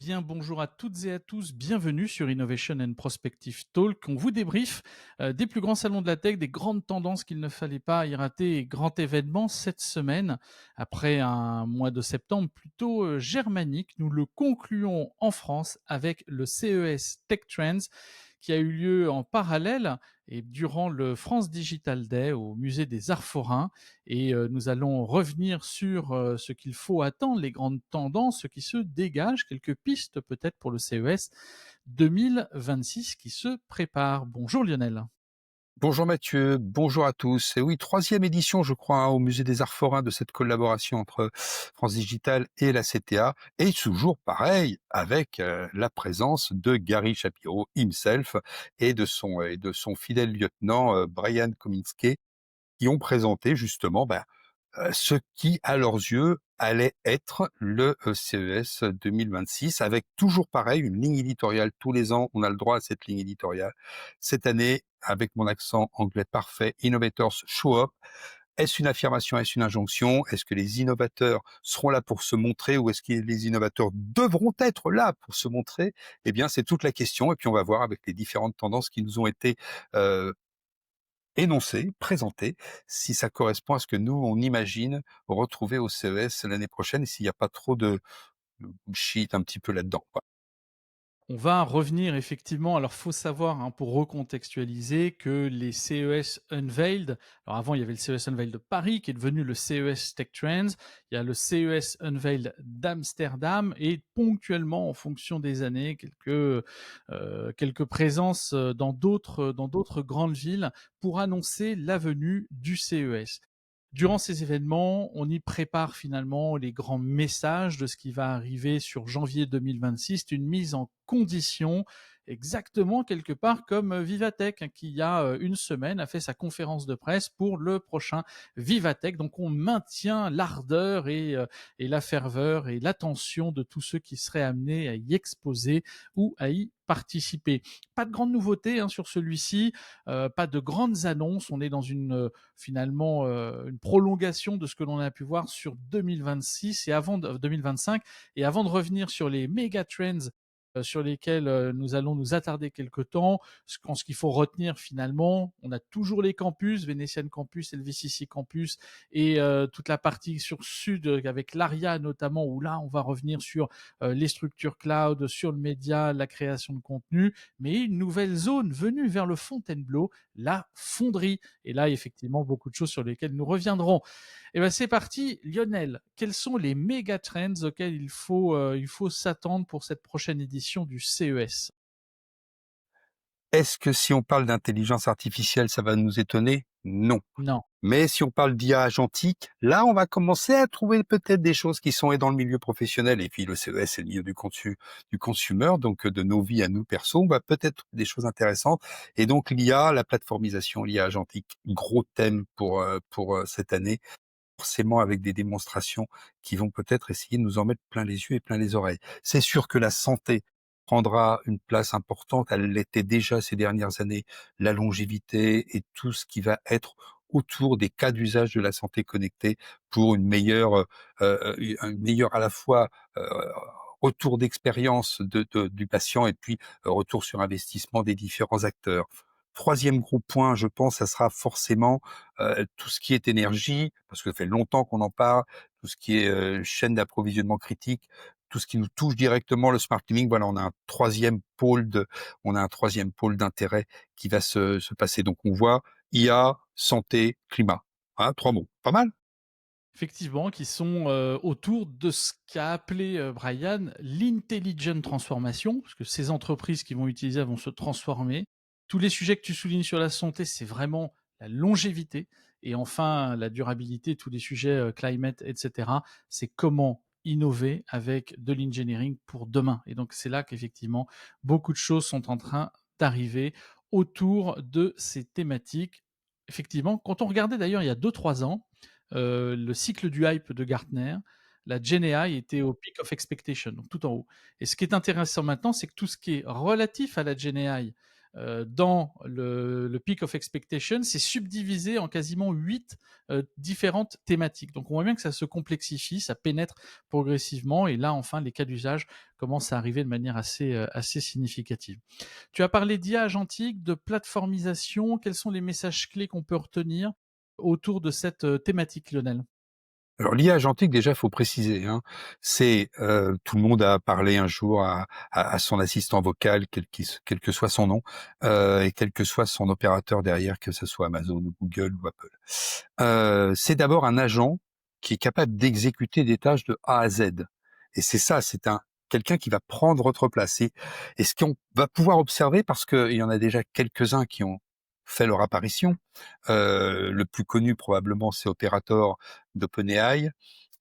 bien, bonjour à toutes et à tous. Bienvenue sur Innovation and Prospective Talk. On vous débriefe des plus grands salons de la tech, des grandes tendances qu'il ne fallait pas y rater et grands événements cette semaine. Après un mois de septembre plutôt germanique, nous le concluons en France avec le CES Tech Trends qui a eu lieu en parallèle et durant le France Digital Day au musée des Arts Forains. Et nous allons revenir sur ce qu'il faut attendre, les grandes tendances, ce qui se dégage, quelques pistes peut-être pour le CES 2026 qui se prépare. Bonjour Lionel. Bonjour Mathieu, bonjour à tous. Et oui, troisième édition, je crois, au Musée des Arts Forains de cette collaboration entre France Digital et la CTA. Et toujours pareil, avec la présence de Gary Shapiro himself et de son fidèle lieutenant Brian Kominski, qui ont présenté justement ce qui, à leurs yeux, allait être le CES 2026, avec toujours pareil, une ligne éditoriale. Tous les ans, on a le droit à cette ligne éditoriale. Cette année, avec mon accent anglais parfait, Innovators Show Up. Est-ce une affirmation, est-ce une injonction? Est-ce que les innovateurs seront là pour se montrer ou est-ce que les innovateurs devront être là pour se montrer? Eh bien, c'est toute la question et puis on va voir avec les différentes tendances qui nous ont été euh, énoncé, présenté, si ça correspond à ce que nous, on imagine retrouver au CES l'année prochaine et s'il n'y a pas trop de bullshit un petit peu là-dedans, quoi. On va revenir effectivement. Alors, faut savoir, hein, pour recontextualiser, que les CES Unveiled, alors avant, il y avait le CES Unveiled de Paris qui est devenu le CES Tech Trends. Il y a le CES Unveiled d'Amsterdam et ponctuellement, en fonction des années, quelques présences dans d'autres grandes villes pour annoncer la venue du CES. Durant ces événements, on y prépare finalement les grands messages de ce qui va arriver sur janvier 2026, une mise en condition, exactement quelque part comme Vivatech, hein, qui il y a une semaine a fait sa conférence de presse pour le prochain Vivatech. Donc on maintient l'ardeur et la ferveur et l'attention de tous ceux qui seraient amenés à y exposer ou à y participer. Pas de grandes nouveautés, hein, sur celui-ci, pas de grandes annonces. On est dans finalement une prolongation de ce que l'on a pu voir sur 2026 et avant 2025. Et avant de revenir sur les méga trends sur lesquels nous allons nous attarder quelque temps. Ce qu'il faut retenir finalement, on a toujours les campus, Venetian Campus et le VCC Campus, et toute la partie sur Sud avec l'ARIA notamment, où là on va revenir sur les structures cloud, sur le média, la création de contenu, mais une nouvelle zone venue vers le Fontainebleau, la fonderie. Et là, effectivement, beaucoup de choses sur lesquelles nous reviendrons. Et ben c'est parti, Lionel. Quels sont les méga trends auxquels il faut s'attendre pour cette prochaine édition du CES? Est-ce que si on parle d'intelligence artificielle, ça va nous étonner? Non. Non. Mais si on parle d'IA agentique, là, on va commencer à trouver peut-être des choses qui sont et dans le milieu professionnel. Et puis le CES, c'est le milieu du consumer, donc de nos vies à nous perso, on va peut-être trouver des choses intéressantes. Et donc l'IA, la plateformisation, l'IA agentique, gros thème pour cette année, forcément avec des démonstrations qui vont peut-être essayer de nous en mettre plein les yeux et plein les oreilles. C'est sûr que la santé prendra une place importante, elle l'était déjà ces dernières années, la longévité et tout ce qui va être autour des cas d'usage de la santé connectée pour une meilleure à la fois, heu, retour d'expérience du patient et puis retour sur investissement des différents acteurs. Troisième gros point, je pense, ça sera forcément tout ce qui est énergie, parce que ça fait longtemps qu'on en parle, tout ce qui est chaîne d'approvisionnement critique, tout ce qui nous touche directement, le smart living. Voilà, on a un troisième pôle d'intérêt qui va se passer. Donc on voit IA, santé, climat. Hein, trois mots, pas mal. Effectivement, qui sont autour de ce qu'a appelé Brian l'intelligent transformation, parce que ces entreprises qui vont utiliser vont se transformer. Tous les sujets que tu soulignes sur la santé, c'est vraiment la longévité. Et enfin, la durabilité, tous les sujets climate, etc. C'est comment innover avec de l'engineering pour demain. Et donc, c'est là qu'effectivement, beaucoup de choses sont en train d'arriver autour de ces thématiques. Effectivement, quand on regardait d'ailleurs il y a 2 3 ans, le cycle du hype de Gartner, la Gen AI était au peak of expectation, donc tout en haut. Et ce qui est intéressant maintenant, c'est que tout ce qui est relatif à la Gen AI dans le Peak of Expectation, c'est subdivisé en quasiment 8 différentes thématiques. Donc on voit bien que ça se complexifie, ça pénètre progressivement et là enfin les cas d'usage commencent à arriver de manière assez significative. Tu as parlé d'IA agentique, de plateformisation. Quels sont les messages clés qu'on peut retenir autour de cette thématique, Lionel? Alors l'IA agentique déjà, il faut préciser, hein, c'est, tout le monde a parlé un jour à son assistant vocal, quel que soit son nom, et quel que soit son opérateur derrière, que ce soit Amazon ou Google ou Apple. C'est d'abord un agent qui est capable d'exécuter des tâches de A à Z et c'est ça, c'est un quelqu'un qui va prendre votre place et ce qu'on va pouvoir observer parce qu'il y en a déjà quelques-uns qui ont fait leur apparition, le plus connu probablement c'est Operator d'OpenAI,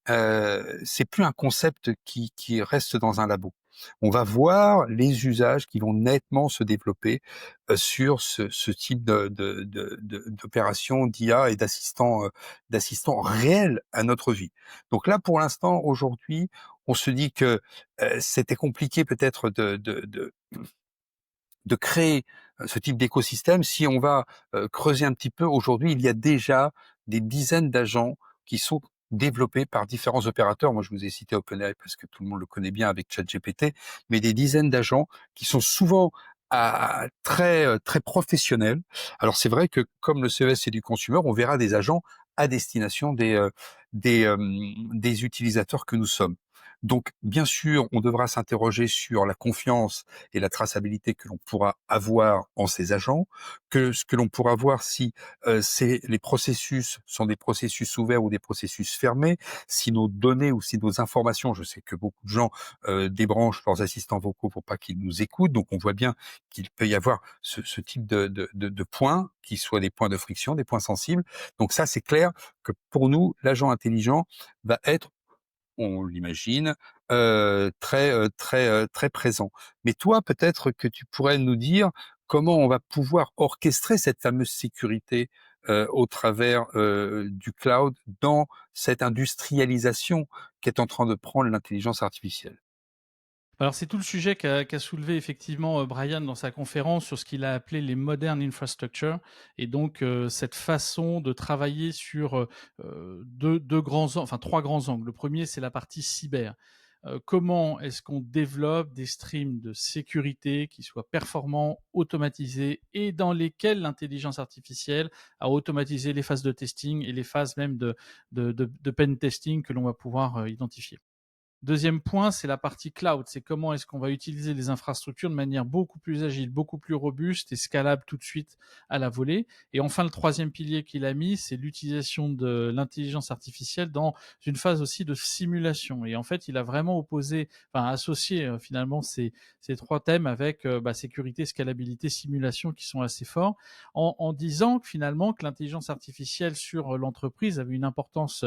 c'est plus un concept qui reste dans un labo. On va voir les usages qui vont nettement se développer, sur ce type d'opération d'IA et d'assistants réels à notre vie. Donc là, pour l'instant, aujourd'hui, on se dit que, c'était compliqué peut-être de créer ce type d'écosystème. Si on va creuser un petit peu, aujourd'hui, il y a déjà des dizaines d'agents qui sont développés par différents opérateurs. Moi, je vous ai cité OpenAI parce que tout le monde le connaît bien avec ChatGPT, mais des dizaines d'agents qui sont souvent très professionnels. Alors c'est vrai que comme le CES c'est du consumer, on verra des agents à destination des utilisateurs que nous sommes. Donc, bien sûr, on devra s'interroger sur la confiance et la traçabilité que l'on pourra avoir en ces agents, que ce que l'on pourra voir si les processus sont des processus ouverts ou des processus fermés, si nos données ou si nos informations, je sais que beaucoup de gens débranchent leurs assistants vocaux pour pas qu'ils nous écoutent, donc on voit bien qu'il peut y avoir ce type de points qui soient des points de friction, des points sensibles. Donc ça, c'est clair que pour nous, l'agent intelligent va être on l'imagine, très présent. Mais toi, peut-être que tu pourrais nous dire comment on va pouvoir orchestrer cette fameuse sécurité, au travers, du cloud dans cette industrialisation qu'est en train de prendre l'intelligence artificielle? Alors c'est tout le sujet qu'a soulevé effectivement, Brian dans sa conférence sur ce qu'il a appelé les modern infrastructure et donc cette façon de travailler sur, 2 grands an enfin 3 grands angles. Le premier c'est la partie cyber. Comment est-ce qu'on développe des streams de sécurité qui soient performants, automatisés et dans lesquels l'intelligence artificielle a automatisé les phases de testing et les phases même de pen testing que l'on va pouvoir, identifier. Deuxième point, c'est la partie cloud. C'est comment est-ce qu'on va utiliser les infrastructures de manière beaucoup plus agile, beaucoup plus robuste et scalable tout de suite à la volée. Et enfin, le troisième pilier qu'il a mis, c'est l'utilisation de l'intelligence artificielle dans une phase aussi de simulation. Et en fait, il a vraiment opposé, enfin associé finalement ces trois thèmes avec sécurité, scalabilité, simulation qui sont assez forts, en disant que finalement que l'intelligence artificielle sur l'entreprise avait une importance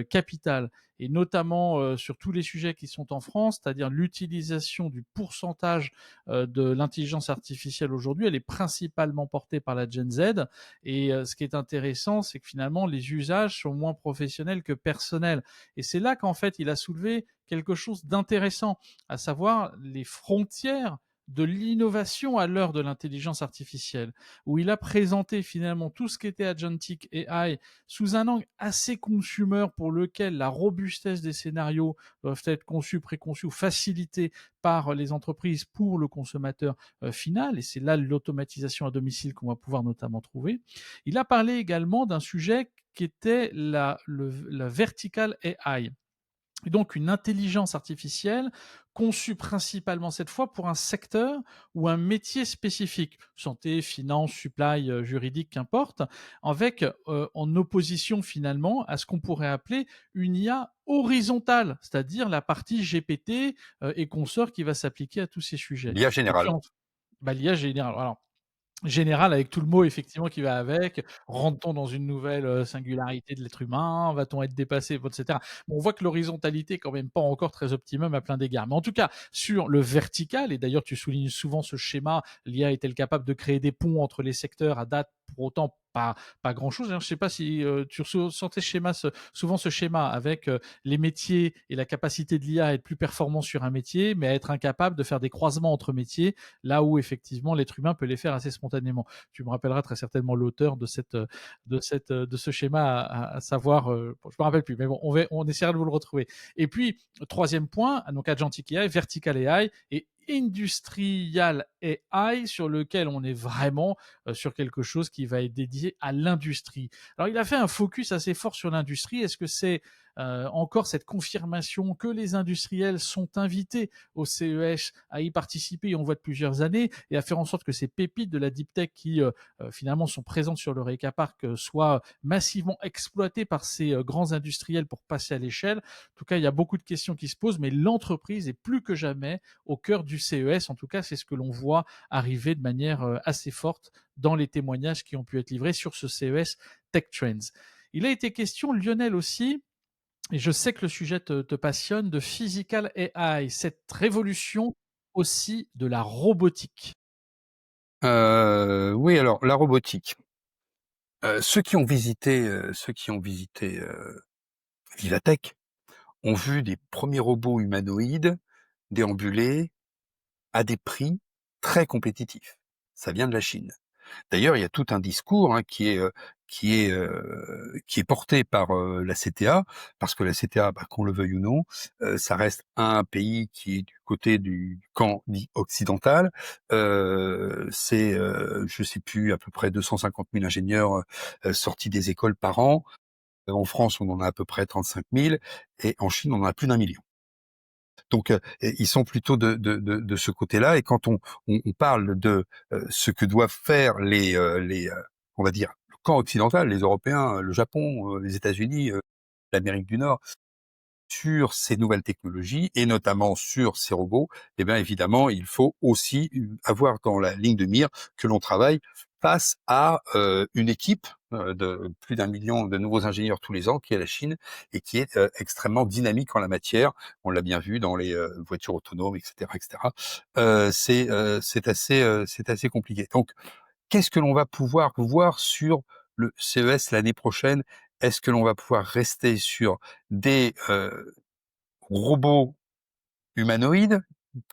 capitale et notamment sur tous les sujets qui sont en France, c'est-à-dire l'utilisation du pourcentage de l'intelligence artificielle aujourd'hui, elle est principalement portée par la Gen Z. Et ce qui est intéressant, c'est que finalement, les usages sont moins professionnels que personnels. Et c'est là qu'en fait, il a soulevé quelque chose d'intéressant, à savoir les frontières de l'innovation à l'heure de l'intelligence artificielle, où il a présenté finalement tout ce qu'était Agentic AI sous un angle assez consumer pour lequel la robustesse des scénarios doivent être conçus, préconçus ou facilités par les entreprises pour le consommateur final. Et c'est là l'automatisation à domicile qu'on va pouvoir notamment trouver. Il a parlé également d'un sujet qui était la vertical AI. Et donc une intelligence artificielle conçue principalement cette fois pour un secteur ou un métier spécifique, santé, finance, supply, juridique, qu'importe, avec en opposition finalement à ce qu'on pourrait appeler une IA horizontale, c'est-à-dire la partie GPT et consorts qui va s'appliquer à tous ces sujets. L'IA Et puis générale. l'IA générale. Alors, général avec tout le mot effectivement qui va avec. Rentre-t-on dans une nouvelle, singularité de l'être humain? Va-t-on être dépassé? Bon et cetera. Bon, on voit que l'horizontalité est quand même pas encore très optimum à plein d'égards. Mais en tout cas, sur le vertical et d'ailleurs tu soulignes souvent ce schéma, l'IA est-elle capable de créer des ponts entre les secteurs? À date, pour autant pas grand-chose. D'ailleurs, je sais pas si, tu ressentais souvent ce schéma avec, les métiers et la capacité de l'IA à être plus performant sur un métier, mais à être incapable de faire des croisements entre métiers, là où effectivement l'être humain peut les faire assez spontanément. Tu me rappelleras très certainement l'auteur de ce schéma, à savoir, bon, je me rappelle plus, mais bon, on essaiera de vous le retrouver. Et puis, troisième point, donc Agentic AI, Vertical AI et Industrial AI, sur lequel on est vraiment sur quelque chose qui va être dédié à l'industrie. Alors, il a fait un focus assez fort sur l'industrie. Est-ce que c'est encore cette confirmation que les industriels sont invités au CES à y participer, on voit de plusieurs années, et à faire en sorte que ces pépites de la deep tech qui finalement sont présentes sur le Reka Park soient massivement exploitées par ces grands industriels pour passer à l'échelle. En tout cas, il y a beaucoup de questions qui se posent, mais l'entreprise est plus que jamais au cœur du CES. En tout cas, c'est ce que l'on voit arriver de manière assez forte dans les témoignages qui ont pu être livrés sur ce CES Tech Trends. Il a été question, Lionel aussi, et je sais que le sujet te passionne, de Physical AI, cette révolution aussi de la robotique. Oui, alors la robotique. Ceux qui ont visité Vivatech ont vu des premiers robots humanoïdes déambuler à des prix très compétitifs. Ça vient de la Chine. D'ailleurs, il y a tout un discours, hein, qui est porté par la CTA, parce que la CTA, bah, qu'on le veuille ou non, ça reste un pays qui est du côté du camp dit occidental. C'est, je sais plus, à peu près 250 000 ingénieurs sortis des écoles par an. En France, on en a à peu près 35 000, et en Chine, on en a plus d'1 million. Donc, ils sont plutôt de ce côté-là. Et quand on parle de ce que doivent faire on va dire, le camp occidental, les Européens, le Japon, les États-Unis, l'Amérique du Nord, sur ces nouvelles technologies et notamment sur ces robots, eh bien évidemment, il faut aussi avoir dans la ligne de mire que l'on travaille face à une équipe de plus d'1 million de nouveaux ingénieurs tous les ans, qui est la Chine, et qui est extrêmement dynamique en la matière. On l'a bien vu dans les voitures autonomes, etc., etc. C'est assez compliqué. Donc, qu'est-ce que l'on va pouvoir voir sur le CES l'année prochaine? Est-ce que l'on va pouvoir rester sur des robots humanoïdes,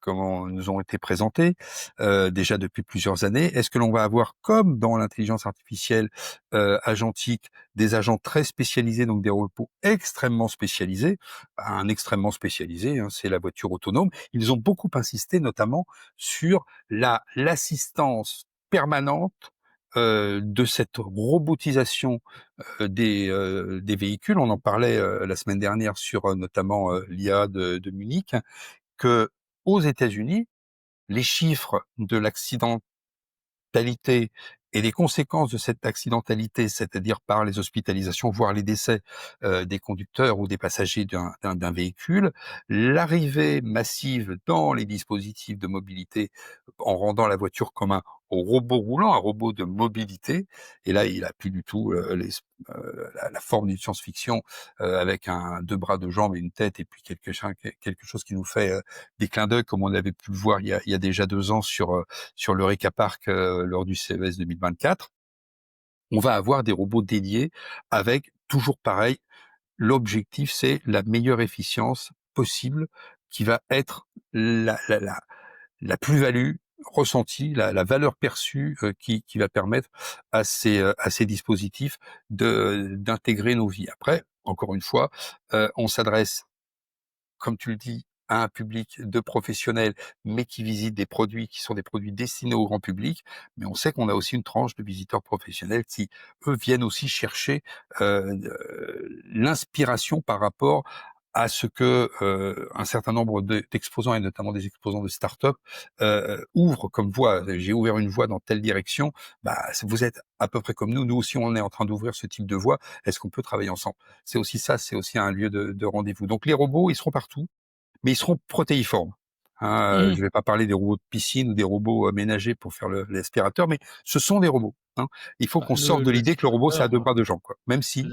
comment nous ont été présentés déjà depuis plusieurs années? Est-ce que l'on va avoir, comme dans l'intelligence artificielle agentique, des agents très spécialisés, donc des robots extrêmement spécialisés? Un extrêmement spécialisé, hein, c'est la voiture autonome. Ils ont beaucoup insisté notamment sur l'assistance permanente de cette robotisation des véhicules. On en parlait la semaine dernière sur notamment l'IA de Munich, que aux États-Unis, les chiffres de l'accidentalité et les conséquences de cette accidentalité, c'est-à-dire par les hospitalisations, voire les décès des conducteurs ou des passagers d'un véhicule, l'arrivée massive dans les dispositifs de mobilité en rendant la voiture comme un robot roulant, un robot de mobilité. Et là, il a plus du tout la forme d'une science-fiction avec deux bras, deux jambes et une tête, et puis quelque chose qui nous fait des clins d'œil, comme on avait pu le voir il y a déjà 2 ans sur le Reka Park lors du CES 2024. On va avoir des robots dédiés avec, toujours pareil, l'objectif, c'est la meilleure efficience possible, qui va être la plus-value ressentie, la valeur perçue qui va permettre à ces dispositifs d'intégrer nos vies. Après, encore une fois, on s'adresse, comme tu le dis, à un public de professionnels, mais qui visitent des produits qui sont des produits destinés au grand public. Mais on sait qu'on a aussi une tranche de visiteurs professionnels qui, eux, viennent aussi chercher l'inspiration par rapport à ce que un certain nombre d'exposants, et notamment des exposants de start-up, ouvrent comme voie. J'ai ouvert une voie dans telle direction. Bah, vous êtes à peu près comme nous. Nous aussi, on est en train d'ouvrir ce type de voie. Est-ce qu'on peut travailler ensemble? C'est aussi ça, c'est aussi un lieu de rendez-vous. Donc les robots, ils seront partout, mais ils seront protéiformes. Hein, Mmh. je vais pas parler des robots de piscine ou des robots ménagers pour faire l'aspirateur, mais ce sont des robots. Hein. Il faut Bah, qu'on sorte de l'idée que le robot, ça a l'aspirateur, 2 bras, 2 jambes, quoi. Même si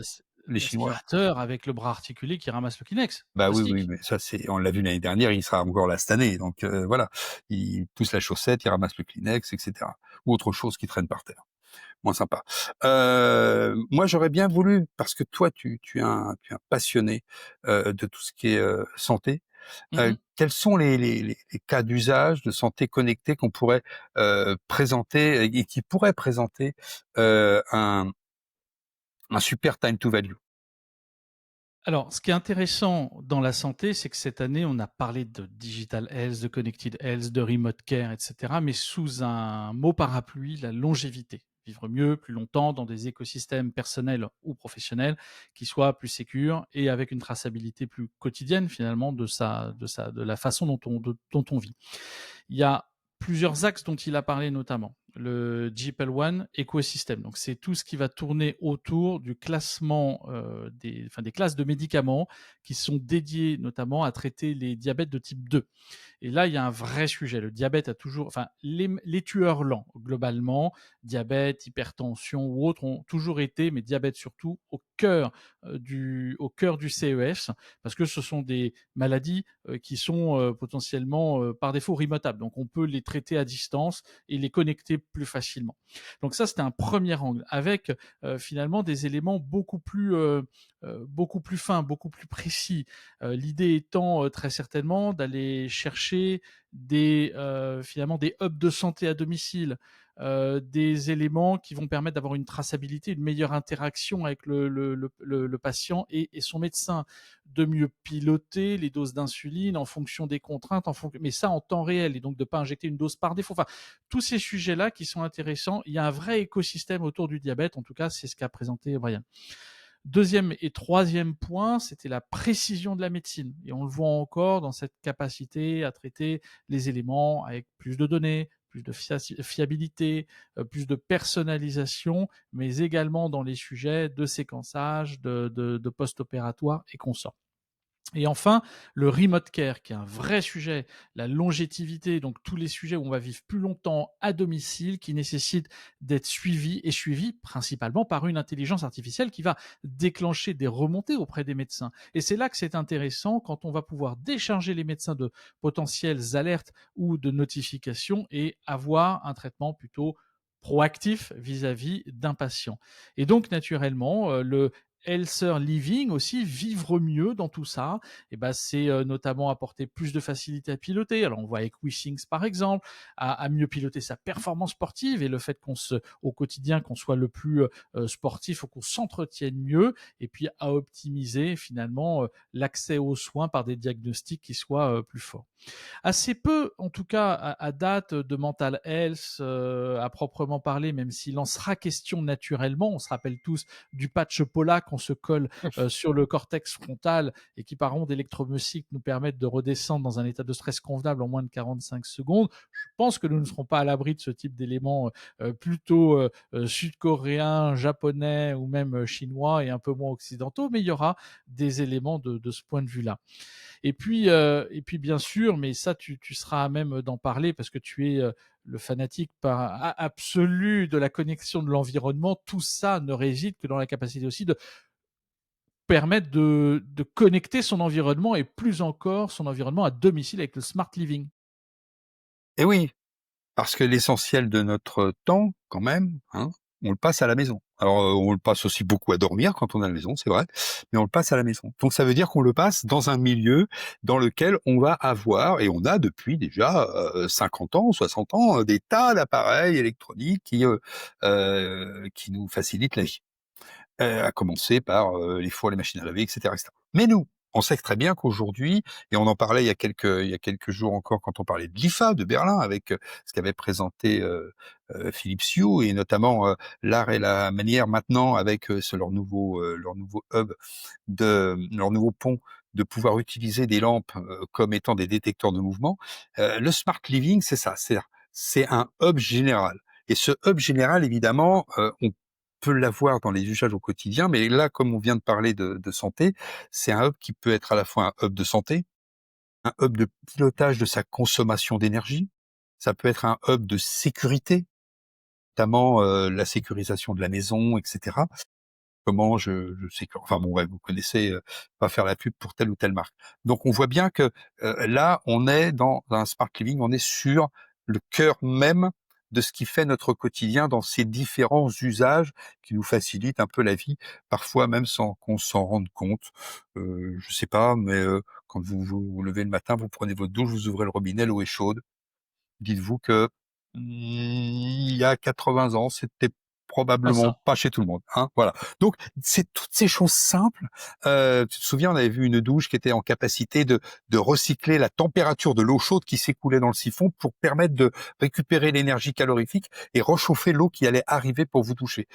les Chinois, l'aspirateur avec le bras articulé qui ramasse le Kleenex, en bah oui, oui, plastique. mais ça, on l'a vu l'année dernière, il sera encore là cette année. Donc voilà, il pousse la chaussette, il ramasse le Kleenex, etc. Ou autre chose qui traîne par terre. moins sympa. Moi, j'aurais bien voulu, parce que toi, tu es un passionné, de tout ce qui est, santé. Mmh. Quels sont les cas d'usage de santé connectée qu'on pourrait, présenter et qui pourraient présenter, un super time to value? Alors, ce qui est intéressant dans la santé, c'est que cette année, on a parlé de digital health, de connected health, de remote care, et cetera, mais sous un mot parapluie, la longévité. Vivre mieux, plus longtemps, dans des écosystèmes personnels ou professionnels qui soient plus sécures et avec une traçabilité plus quotidienne, finalement, de la façon dont on vit. Il y a plusieurs axes dont il a parlé notamment. Le GPL1 écosystème. Donc, c'est tout ce qui va tourner autour du classement des classes de médicaments qui sont dédiés notamment à traiter les diabètes de type 2. Et là, il y a un vrai sujet. Le diabète a toujours, enfin, les tueurs lents, globalement, diabète, hypertension ou autres, ont toujours été, mais diabète surtout, au cœur du CES, parce que ce sont des maladies qui sont potentiellement, par défaut, remotables. Donc, on peut les traiter à distance et les connecter plus facilement. Donc, ça, c'était un premier angle, avec finalement des éléments beaucoup plus fins, beaucoup plus précis. L'idée étant très certainement d'aller chercher finalement des hubs de santé à domicile, des éléments qui vont permettre d'avoir une traçabilité, une meilleure interaction avec le patient et son médecin, de mieux piloter les doses d'insuline en fonction des contraintes, mais ça en temps réel, et donc de ne pas injecter une dose par défaut. Enfin, tous ces sujets-là qui sont intéressants. Il y a un vrai écosystème autour du diabète, en tout cas, c'est ce qu'a présenté Brian. Deuxième et troisième point, c'était la précision de la médecine. Et on le voit encore dans cette capacité à traiter les éléments avec plus de données, plus de fiabilité, plus de personnalisation, mais également dans les sujets de séquençage, de post-opératoire et consorts. Et enfin, le remote care, qui est un vrai sujet, la longévité, donc tous les sujets où on va vivre plus longtemps à domicile, qui nécessitent d'être suivis principalement par une intelligence artificielle qui va déclencher des remontées auprès des médecins. Et c'est là que c'est intéressant, quand on va pouvoir décharger les médecins de potentielles alertes ou de notifications et avoir un traitement plutôt proactif vis-à-vis d'un patient. Et donc, naturellement, le healthier living aussi, vivre mieux dans tout ça, et ben c'est notamment apporter plus de facilité à piloter. Alors on voit avec Wishings par exemple, à mieux piloter sa performance sportive, et le fait au quotidien qu'on soit le plus sportif, ou qu'on s'entretienne mieux, et puis à optimiser finalement l'accès aux soins par des diagnostics qui soient plus forts. Assez peu, en tout cas à date, de mental health à proprement parler, même s'il en sera question naturellement. On se rappelle tous du patch Pola qu'on se colle sur le cortex frontal, et qui par ondes électromagnétiques nous permettent de redescendre dans un état de stress convenable en moins de 45 secondes. Je pense que nous ne serons pas à l'abri de ce type d'éléments plutôt sud-coréens, japonais ou même chinois, et un peu moins occidentaux, mais il y aura des éléments de ce point de vue-là. Et puis bien sûr, mais ça tu seras à même d'en parler, parce que tu es le fanatique absolu de la connexion de l'environnement. Tout ça ne réside que dans la capacité aussi de permettre de connecter son environnement, et plus encore son environnement à domicile, avec le smart living. Et oui, parce que l'essentiel de notre temps, quand même, hein, on le passe à la maison. Alors, on le passe aussi beaucoup à dormir quand on est à la maison, c'est vrai, mais on le passe à la maison. Donc ça veut dire qu'on le passe dans un milieu dans lequel on va avoir, et on a depuis déjà 50 ans, 60 ans, des tas d'appareils électroniques qui nous facilitent la vie. À commencer par, les fours, les machines à laver, et cetera, et cetera. Mais nous, on sait très bien qu'aujourd'hui, et on en parlait il y a quelques jours encore quand on parlait de l'IFA de Berlin avec, ce qu'avait présenté, Philips Hue, et notamment, l'art et la manière maintenant avec, leur nouveau hub leur nouveau pont, de pouvoir utiliser des lampes, comme étant des détecteurs de mouvement. Le smart living, c'est ça, c'est un hub général, et ce hub général évidemment, on peut l'avoir dans les usages au quotidien, mais là, comme on vient de parler de santé, c'est un hub qui peut être à la fois un hub de santé, un hub de pilotage de sa consommation d'énergie, ça peut être un hub de sécurité, notamment, la sécurisation de la maison, et cetera. Comment je sécurise, enfin bon, ouais, vous connaissez, pas faire la pub pour telle ou telle marque. Donc on voit bien que, là, on est dans un smart living, on est sur le cœur même de ce qui fait notre quotidien dans ces différents usages qui nous facilitent un peu la vie, parfois même sans qu'on s'en rende compte. Je sais pas, mais quand vous vous levez le matin, vous prenez votre douche, vous ouvrez le robinet, l'eau est chaude. Dites-vous que il y a 80 ans, c'était Pas probablement ça. pas chez tout le monde, hein, voilà. Donc c'est toutes ces choses simples. Tu te souviens, on avait vu une douche qui était en capacité de recycler la température de l'eau chaude qui s'écoulait dans le siphon pour permettre de récupérer l'énergie calorifique et réchauffer l'eau qui allait arriver pour vous doucher.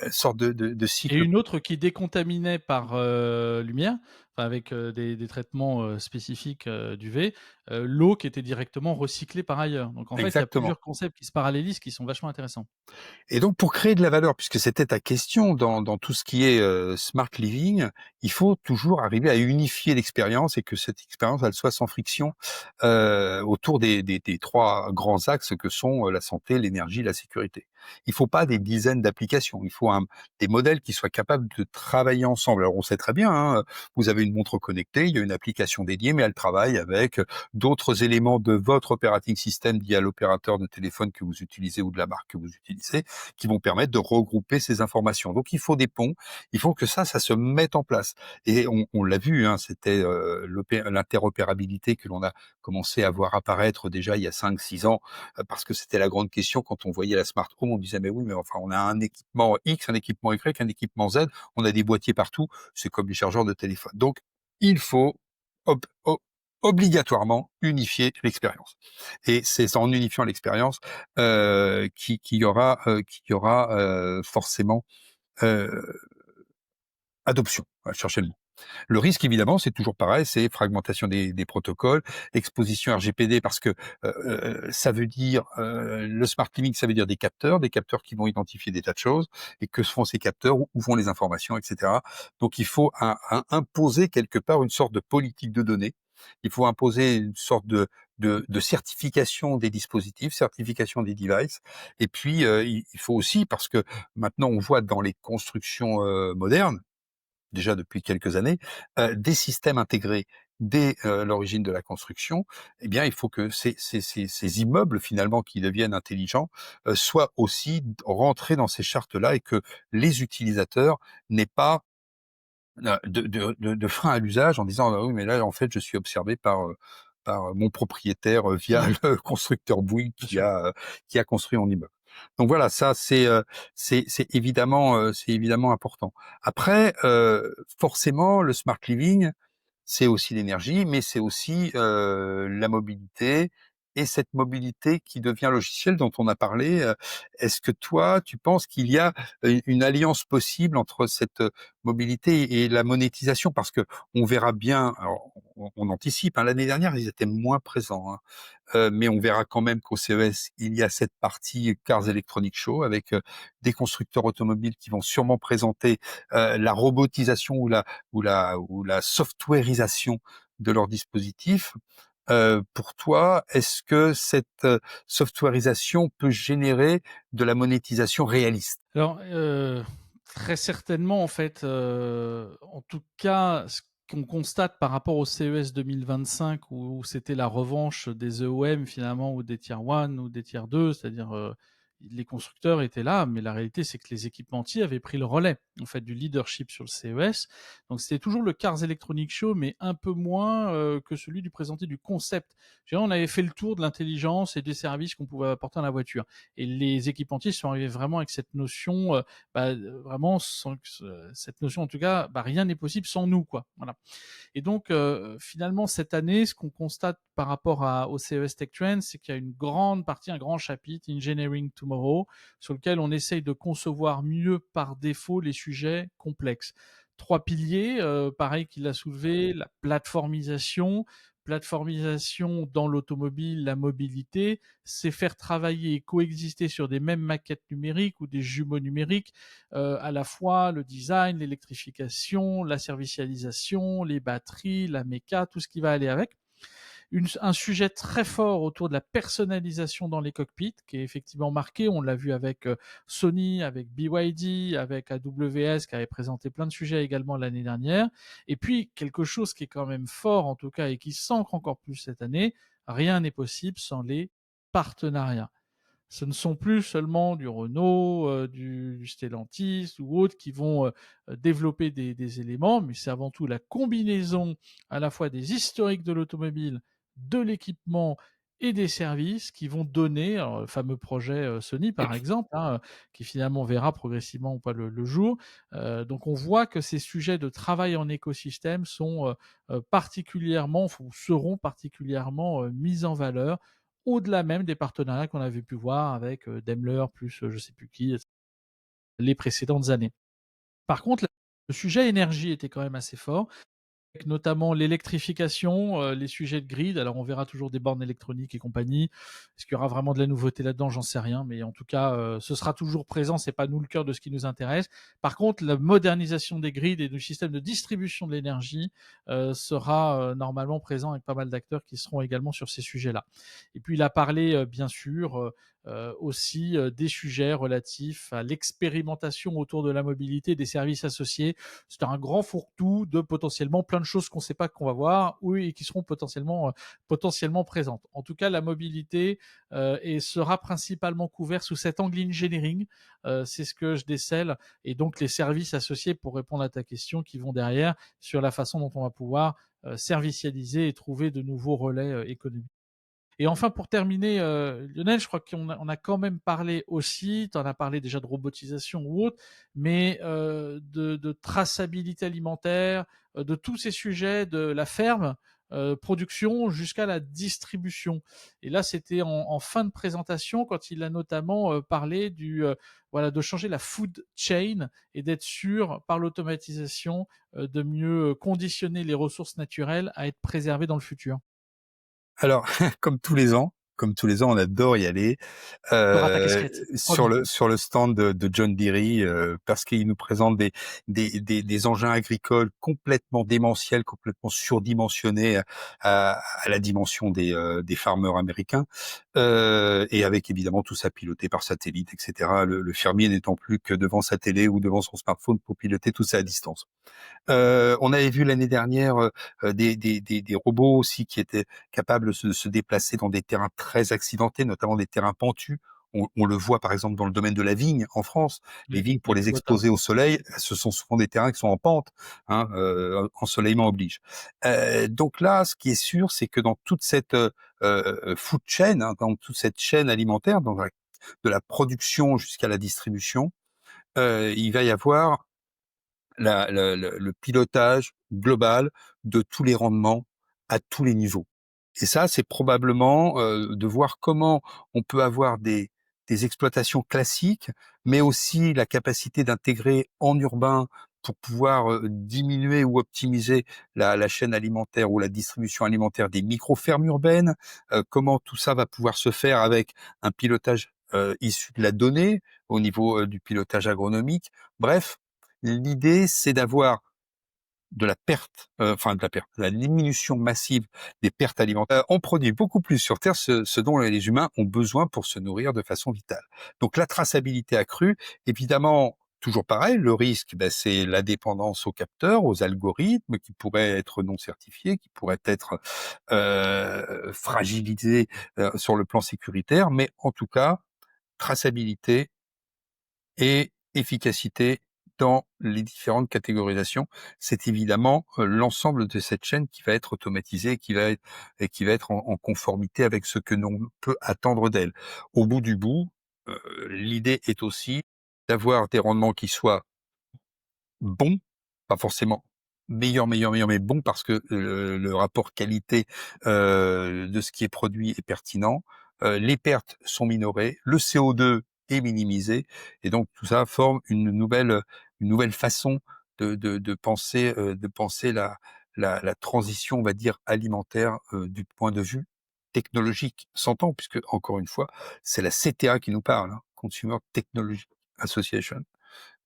Sorte de Et cycle. une autre qui décontaminait par, lumière, enfin avec, des traitements, spécifiques, d'UV, l'eau qui était directement recyclée par ailleurs. Donc en fait, il y a Exactement. plusieurs concepts qui se parallélisent, qui sont vachement intéressants. Et donc pour créer de la valeur, puisque c'était ta question, dans tout ce qui est, smart living, il faut toujours arriver à unifier l'expérience et que cette expérience, elle soit sans friction, autour des 3 grands axes que sont, la santé, l'énergie, la sécurité. Il faut pas des dizaines d'applications, il faut des modèles qui soient capables de travailler ensemble. Alors on sait très bien, hein, vous avez une montre connectée, il y a une application dédiée, mais elle travaille avec, d'autres éléments de votre operating system liés à l'opérateur de téléphone que vous utilisez ou de la marque que vous utilisez, qui vont permettre de regrouper ces informations. Donc il faut des ponts, il faut que ça se mette en place. Et on l'a vu, hein, c'était l'interopérabilité que l'on a commencé à voir apparaître déjà il y a 5, 6 ans, parce que c'était la grande question quand on voyait la smart home, on disait mais oui, mais enfin on a un équipement X, un équipement Y, un équipement Z, on a des boîtiers partout, c'est comme les chargeurs de téléphone. Donc il faut ob- o- obligatoirement unifier l'expérience. Et c'est en unifiant l'expérience qu'il y aura forcément euh, adoption. On va chercher le mot. Le risque, évidemment, c'est toujours pareil, c'est fragmentation des protocoles, exposition RGPD, parce que ça veut dire le smart living, ça veut dire des capteurs qui vont identifier des tas de choses, et que font ces capteurs, où vont les informations, etc. Donc il faut imposer quelque part une sorte de politique de données. Il faut imposer une sorte de certification des dispositifs, certification des devices, et puis il faut aussi, parce que maintenant on voit dans les constructions modernes, déjà depuis quelques années, des systèmes intégrés dès l'origine de la construction. Eh bien, il faut que ces immeubles finalement qui deviennent intelligents soient aussi rentrés dans ces chartes-là, et que les utilisateurs n'aient pas de frein à l'usage en disant: «Ah oui, mais là, en fait, je suis observé par mon propriétaire, via Mmh, le constructeur Bouygues bien qui sûr. a construit mon immeuble». Donc voilà, ça c'est évidemment important. Après, forcément, le smart living, c'est aussi l'énergie, mais c'est aussi, la mobilité, et cette mobilité qui devient logicielle dont on a parlé, est-ce que toi, tu penses qu'il y a, une alliance possible entre cette, mobilité et la monétisation? Parce que on verra bien, alors on anticipe, hein, l'année dernière, ils étaient moins présents, hein, mais on verra quand même qu'au CES, il y a cette partie Cars Electronic Show avec, des constructeurs automobiles qui vont sûrement présenter, la robotisation ou la softwareisation de leurs dispositifs. Pour toi, est-ce que cette, softwareisation peut générer de la monétisation réaliste? Alors, très certainement, en fait, en tout cas, ce qu'on constate par rapport au CES 2025 où c'était la revanche des EOM finalement ou des tier 1 ou des tier 2, c'est-à-dire, les constructeurs étaient là, mais la réalité, c'est que les équipementiers avaient pris le relais, en fait, du leadership sur le CES. Donc c'était toujours le Cars Electronic Show, mais un peu moins, que celui du présenté du concept. Je dirais, on avait fait le tour de l'intelligence et des services qu'on pouvait apporter à la voiture. Et les équipementiers sont arrivés vraiment avec cette notion, vraiment sans que cette notion, en tout cas, rien n'est possible sans nous, quoi. Voilà. Et donc, finalement, cette année, ce qu'on constate par rapport au CES Tech Trends, c'est qu'il y a une grande partie, un grand chapitre, Engineering Tomorrow, sur lequel on essaye de concevoir mieux par défaut les sujets complexes. Trois piliers, pareil qu'il a soulevé, la plateformisation dans l'automobile, la mobilité, c'est faire travailler et coexister sur des mêmes maquettes numériques ou des jumeaux numériques, à la fois le design, l'électrification, la servicialisation, les batteries, la méca, tout ce qui va aller avec. Un sujet très fort autour de la personnalisation dans les cockpits, qui est effectivement marqué. On l'a vu avec Sony, avec BYD, avec AWS, qui avait présenté plein de sujets également l'année dernière. Et puis, quelque chose qui est quand même fort, en tout cas, et qui s'ancre encore plus cette année, rien n'est possible sans les partenariats. Ce ne sont plus seulement du Renault, du Stellantis ou autres qui vont, développer des éléments, mais c'est avant tout la combinaison à la fois des historiques de l'automobile, de l'équipement et des services qui vont donner, alors le fameux projet, Sony par exemple, hein, qui finalement verra progressivement ou pas le jour. Donc on voit que ces sujets de travail en écosystème sont, particulièrement ou seront particulièrement, mis en valeur au-delà même des partenariats qu'on avait pu voir avec, Daimler plus, je sais plus qui, les précédentes années. Par contre, le sujet énergie était quand même assez fort, avec notamment l'électrification, les sujets de grid. Alors on verra toujours des bornes électroniques et compagnie. Est-ce qu'il y aura vraiment de la nouveauté là-dedans? J'en sais rien, mais en tout cas, ce sera toujours présent. C'est pas nous le cœur de ce qui nous intéresse. Par contre, la modernisation des grids et du système de distribution de l'énergie, sera, normalement présent avec pas mal d'acteurs qui seront également sur ces sujets-là. Et puis il a parlé, bien sûr, aussi, des sujets relatifs à l'expérimentation autour de la mobilité et des services associés. C'est un grand fourre-tout de potentiellement plein de choses qu'on ne sait pas qu'on va voir, oui, et qui seront potentiellement présentes. En tout cas, la mobilité et sera principalement couverte sous cet angle engineering. C'est ce que je décèle, et donc les services associés pour répondre à ta question qui vont derrière sur la façon dont on va pouvoir servicialiser et trouver de nouveaux relais économiques. Et enfin, pour terminer, Lionel, je crois qu'on a quand même parlé aussi, tu en as parlé déjà de robotisation ou autre, mais de traçabilité alimentaire, de tous ces sujets de la ferme, production jusqu'à la distribution. Et là, c'était en fin de présentation quand il a notamment parlé voilà, de changer la food chain et d'être sûr, par l'automatisation, de mieux conditionner les ressources naturelles à être préservées dans le futur. Alors, comme tous les ans, on adore y aller, Tu auras ta casquette, promis. sur le stand de John Deere, parce qu'il nous présente des engins agricoles complètement démentiels, complètement surdimensionnés à la dimension des farmers américains, et avec évidemment tout ça piloté par satellite, etc. Le fermier n'étant plus que devant sa télé ou devant son smartphone pour piloter tout ça à distance. On avait vu l'année dernière des robots aussi qui étaient capables de se déplacer dans des terrains très accidentés, notamment des terrains pentus. On le voit par exemple dans le domaine de la vigne en France. Les Oui, vignes, pour les les Kubota. exposer au soleil, ce sont souvent des terrains qui sont en pente, hein, ensoleillement oblige. Donc là, ce qui est sûr, c'est que dans toute cette food chain, hein, dans toute cette chaîne alimentaire, de la production jusqu'à la distribution, il va y avoir le pilotage global de tous les rendements à tous les niveaux. Et ça, c'est probablement de voir comment on peut avoir des exploitations classiques, mais aussi la capacité d'intégrer en urbain pour pouvoir diminuer ou optimiser la chaîne alimentaire ou la distribution alimentaire des micro-fermes urbaines, comment tout ça va pouvoir se faire avec un pilotage issu de la donnée au niveau du pilotage agronomique. Bref, l'idée, c'est d'avoir de la perte, enfin de la perte, la diminution massive des pertes alimentaires. On produit beaucoup plus sur Terre ce dont les humains ont besoin pour se nourrir de façon vitale. Donc la traçabilité accrue, évidemment, toujours pareil, le risque, ben, c'est la dépendance aux capteurs, aux algorithmes qui pourraient être non certifiés, qui pourraient être fragilisés sur le plan sécuritaire, mais en tout cas, traçabilité et efficacité dans les différentes catégorisations. C'est évidemment l'ensemble de cette chaîne qui va être automatisée et qui va être en conformité avec ce que l'on peut attendre d'elle. Au bout du bout, l'idée est aussi d'avoir des rendements qui soient bons, pas forcément meilleur, mais bon parce que le rapport qualité de ce qui est produit est pertinent. Les pertes sont minorées, le CO2 est minimisé, et donc tout ça forme une nouvelle façon de penser la transition, on va dire, alimentaire du point de vue technologique, s'entend, puisque encore une fois, c'est la CTA qui nous parle, hein, Consumer Technology Association.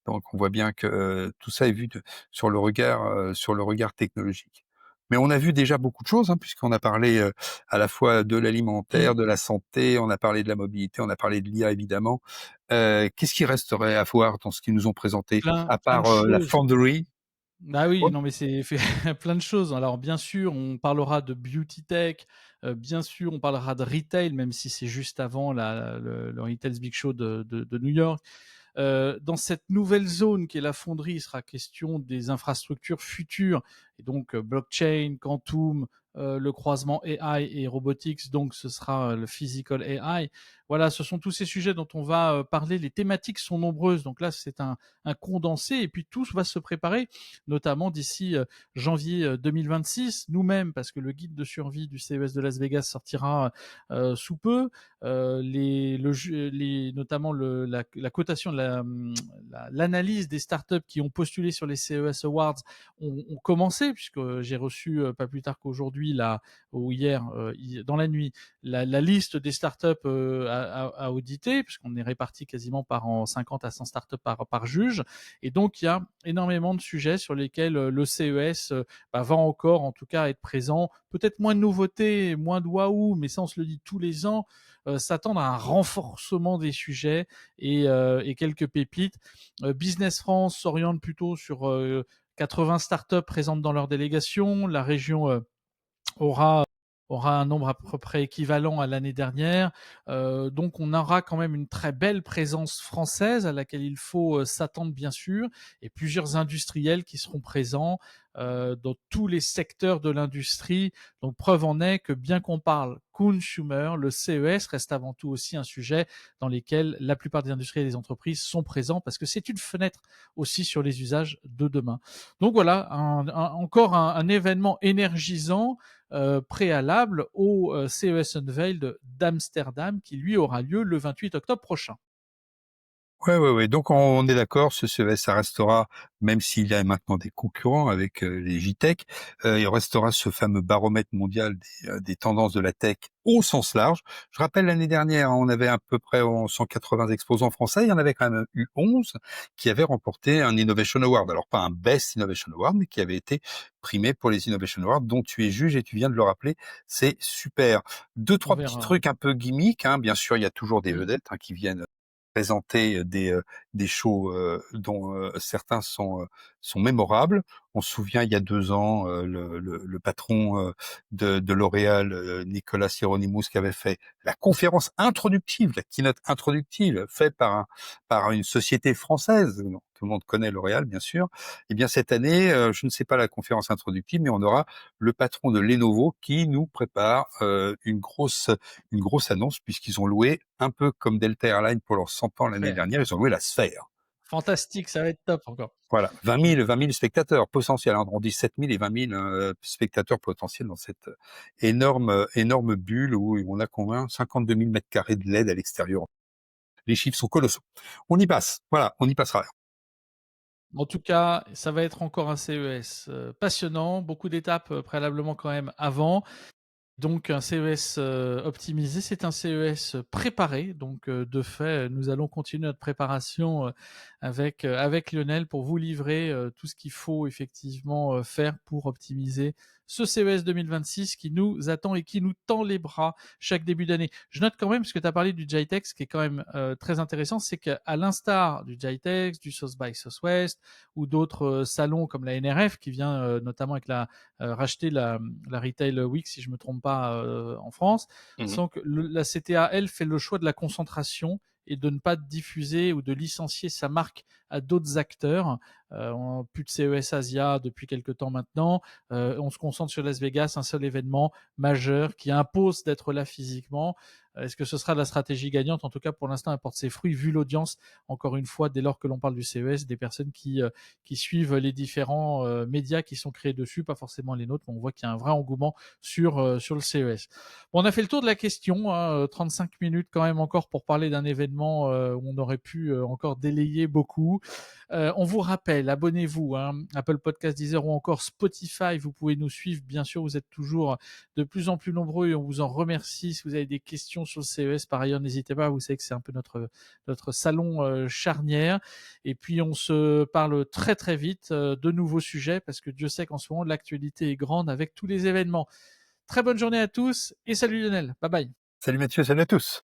Donc on voit bien que tout ça est vu sur le regard technologique. Mais on a vu déjà beaucoup de choses, hein, puisqu'on a parlé à la fois de Mmh. l'alimentaire, de la santé, on a parlé de la mobilité, on a parlé de l'IA évidemment. Qu'est-ce qui resterait à voir dans ce qu'ils nous ont présenté, à Plein de part la choses. Foundry? Bah oui, Ouais. non, mais c'est fait plein de choses. Alors bien sûr, on parlera de beauty tech, Bien sûr, on parlera de retail, même si c'est juste avant le Retail's Big Show de New York. Dans cette nouvelle zone qui est la fonderie, il sera question des infrastructures futures, et donc blockchain, quantum, le croisement AI et robotics, donc ce sera le physical AI. Voilà, ce sont tous ces sujets dont on va parler. Les thématiques sont nombreuses, donc là c'est un condensé, et puis tout va se préparer, notamment d'ici janvier 2026, nous-mêmes, parce que le guide de survie du CES de Las Vegas sortira sous peu. Notamment la cotation, l'analyse des startups qui ont postulé sur les CES Awards ont commencé, puisque j'ai reçu pas plus tard qu'aujourd'hui, ou hier, dans la nuit, la liste des startups à auditer, puisqu'on est réparti quasiment en 50 à 100 startups par juge. Et donc, il y a énormément de sujets sur lesquels le CES va encore, en tout cas, être présent. Peut-être moins de nouveautés, moins de waouh, mais ça, on se le dit tous les ans. S'attendre à un renforcement des sujets et quelques pépites. Business France s'oriente plutôt sur 80 startups présentes dans leur délégation. La région aura un nombre à peu près équivalent à l'année dernière. Donc on aura quand même une très belle présence française à laquelle il faut s'attendre bien sûr, et plusieurs industriels qui seront présents dans tous les secteurs de l'industrie. Donc preuve en est que bien qu'on parle consumer, le CES reste avant tout aussi un sujet dans lequel la plupart des industries et des entreprises sont présents, parce que c'est une fenêtre aussi sur les usages de demain. Donc voilà, encore un événement énergisant préalable au CES Unveiled d'Amsterdam, qui lui aura lieu le 28 octobre prochain. Ouais, ouais, ouais. Donc on est d'accord, ce CES, ça restera, même s'il y a maintenant des concurrents avec les JTech, il restera ce fameux baromètre mondial des tendances de la tech au sens large. Je rappelle, l'année dernière, on avait à peu près 180 exposants français, il y en avait quand même eu 11 qui avaient remporté un Innovation Award. Alors pas un Best Innovation Award, mais qui avait été primé pour les Innovation Awards, dont tu es juge et tu viens de le rappeler, c'est super. Deux, On trois petits verra. trucs un peu gimmicks, hein. Bien sûr, il y a toujours des Mm. vedettes qui viennent présenter des shows dont certains sont mémorables. On se souvient, il y a 2 ans, le patron de L'Oréal, Nicolas Hieronymus, qui avait fait la conférence introductive, la keynote introductive, faite par une société française. Donc, tout le monde connaît L'Oréal, bien sûr. Eh bien, cette année, je ne sais pas la conférence introductive, mais on aura le patron de Lenovo qui nous prépare une grosse annonce, puisqu'ils ont loué, un peu comme Delta Airlines pour leurs 100 ans l'année Ouais. dernière, ils ont loué la Sphère. Fantastique, ça va être top encore. Voilà, 20 000 spectateurs potentiels, hein. On dit 7 000 et 20 000 spectateurs potentiels dans cette énorme bulle où on a combien 52 000 mètres carrés de LED à l'extérieur. Les chiffres sont colossaux. On y passe, voilà, on y passera. En tout cas, ça va être encore un CES passionnant, beaucoup d'étapes préalablement quand même avant. Donc un CES optimisé, c'est un CES préparé. Donc de fait, nous allons continuer notre préparation avec Lionel pour vous livrer tout ce qu'il faut effectivement faire pour optimiser ce CES 2026 qui nous attend et qui nous tend les bras chaque début d'année. Je note quand même, parce que tu as parlé du GITEX, qui est quand même très intéressant, c'est qu'à l'instar du GITEX, du South by Southwest ou d'autres salons comme la NRF, qui vient notamment avec racheter la Retail Week, si je ne me trompe pas, en France, Mhm. sans que la CTA, elle, fait le choix de la concentration et de ne pas diffuser ou de licencier sa marque à d'autres acteurs. On plus de CES Asia depuis quelques temps maintenant. On se concentre sur Las Vegas, un seul événement majeur qui impose d'être là physiquement. Est-ce que ce sera la stratégie gagnante? En tout cas, pour l'instant, elle porte ses fruits, vu l'audience, encore une fois, dès lors que l'on parle du CES, des personnes qui suivent les différents médias qui sont créés dessus, pas forcément les nôtres, mais on voit qu'il y a un vrai engouement sur le CES. Bon, on a fait le tour de la question, hein, 35 minutes quand même encore pour parler d'un événement où on aurait pu encore délayer beaucoup. On vous rappelle, abonnez-vous, hein, Apple Podcast, Deezer ou encore Spotify, vous pouvez nous suivre, bien sûr, vous êtes toujours de plus en plus nombreux et on vous en remercie. Si vous avez des questions sur le CES, par ailleurs, n'hésitez pas, vous savez que c'est un peu notre salon charnière. Et puis on se parle très très vite de nouveaux sujets, parce que Dieu sait qu'en ce moment l'actualité est grande avec tous les événements. Très bonne journée à tous et salut Lionel, bye bye. Salut Mathieu, salut à tous.